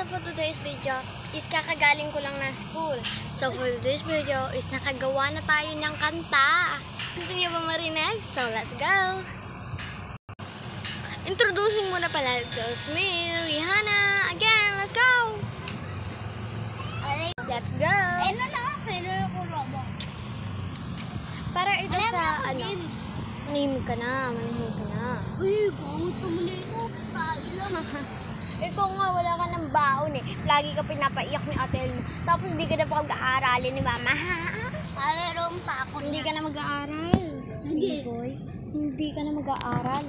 for today's video is kakagaling ko lang ng school. So for today's video is nakagawa na tayo ng kanta. Gusto niyo ba marinig? So let's go! Introducing muna pala ito me, Rihanna. Again, let's go! Let's go! Para ito sa ano, manahimik ka na. Uy, bangot naman ito. Kain lang. Ikaw nga, wala ka ng baon eh. Lagi ka pinapaiyak ni ate mo. Tapos hindi ka na pag-aaralin ni mama. Meron pa ako. Hindi ka na mag-aaral. Hindi. Boy, hindi ka na mag-aaral.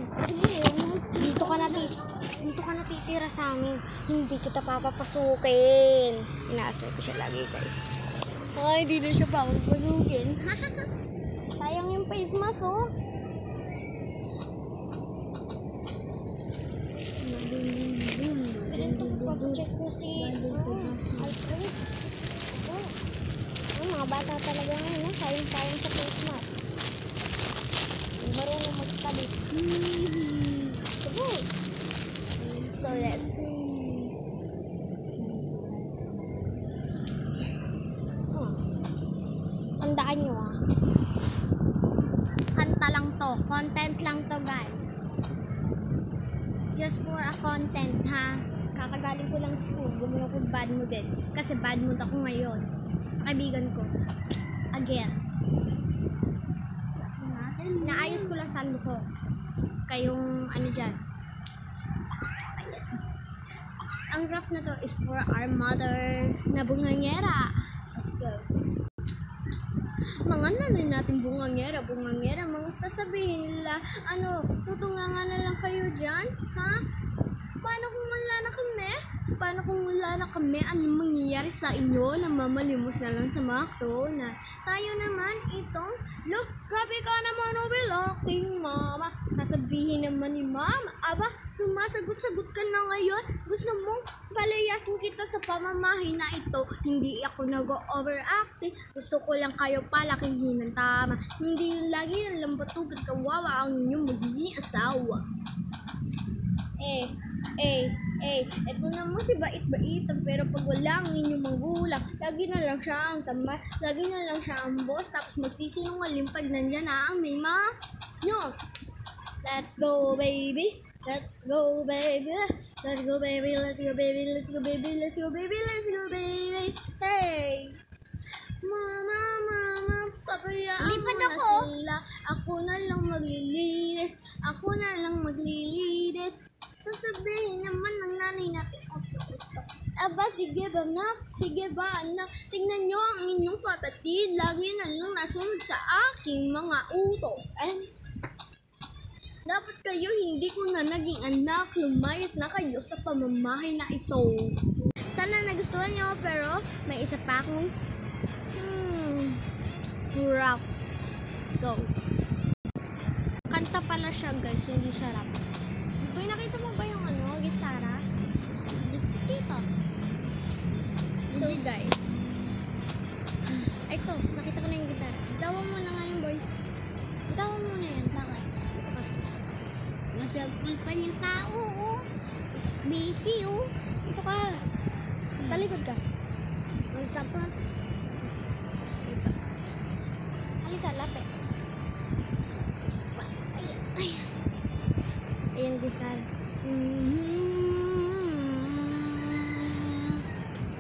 Dito ka na titira sa amin. Hindi kita papapasukin. Inaasar ko siya lagi, guys. Ay, hindi na siya papapasukin. Sayang yung face mask, oh. Check mo si Alfred. Mga bata talaga ngayon, no? Sayang-sayang sa face mask. Marunong magtabi. So let's tandaan nyo, ah. Kanta lang to. Content lang to, guys. Just for a content, ha? Kakagaling ko lang school, gumawa ko bad mood din. Kasi bad mood ako ngayon. Sa kaibigan ko. Again. Naayos ko lang sando ko. Kayong ano dyan. Ang rap na to is for our mother na bungangera. Let's go. Mga nanay natin bungangera, mga sasabihin nila, ano, tutunga na lang kayo dyan? Ha? Paano kung wala na kami? Anong mangyayari sa inyo na mamalimos na lang sa McDonald's? Tayo naman itong, look, grabe ka naman, overlocking, mama. Sasabihin naman ni mama, aba, sumasagot-sagot ka na ngayon. Gusto mong palayasin kita sa pamamahay na ito. Hindi ako nag-overacting. Gusto ko lang kayo palakihin ng tama. Hindi yung lagi ng lambatugan kawawa ang inyong magiging asawa. Eto naman si bait-baitan, pero pag wala ang inyong magulang, lagi na lang siya ang tamad, lagi na lang siya ang boss, tapos magsisinungaling pag nandyan na ang may nyo. Let's go, baby. Let's go, baby. Let's go, baby. Let's go, baby. Let's go, baby. Let's go, baby. Let's go, baby. Hey! Mama, papayaan mo na sila. Ako na lang maglilinis. Sasabihin naman ng nanay natin, aba, sige ba anak, tingnan nyo ang inyong kapatid, lagi na lang nasunod sa aking mga utos. Dapat kayo hindi ko na naging anak, lumayas na kayo sa pamamahay na ito. Sana nagustuhan nyo, pero may isa pa akong rap. Let's go. Kanta pala siya, guys, hindi siya rap. Boy, nakita mo ba yung gitara? Dito. So guys, ito, nakita ko na yung gitara. Bitawan mo na nga yung boy. Bitawan mo na yan. Bakit? Ito ka. Matapal pa niyang tao, oh. Busy, oh. Ito ka. Talikod ka. Matapal. Halika, lapit. Ayan, gitara.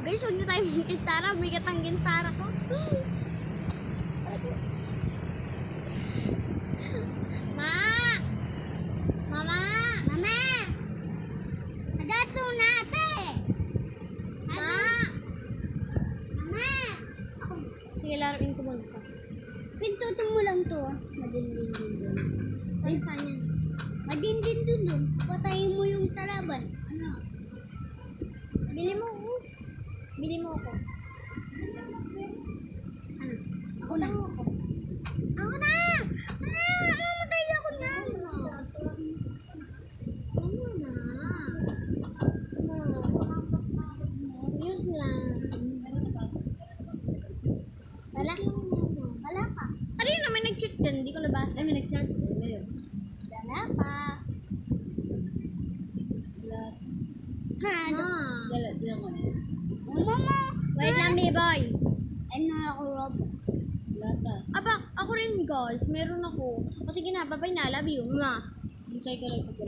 Guys, huwag na tayo mag-gitara. Bigat ang gitara ko. Mama! Adato na, ate! Mama! Sige, laruin ko muna ito. Pintutin mo lang to, ah. Madindin din dun. Ano saan yan? Madindin dun. Patayin mo yung talaban. Ano? Bili mo ako. Ano? Ako na. Ako na! Mamatay ako na! Yus lang. Wala pa. Kanina may nag-chat dyan. Hindi ko nabasa. May nag-chat. Wala pa. Ha, Dala mo na. Mama! Wait lang, B-boy. Ano ako, Rob? Wala pa. Aba, ako rin guys, meron ako. O sige na, bye-bye na, love you. Mwah. Hintay ka lang pag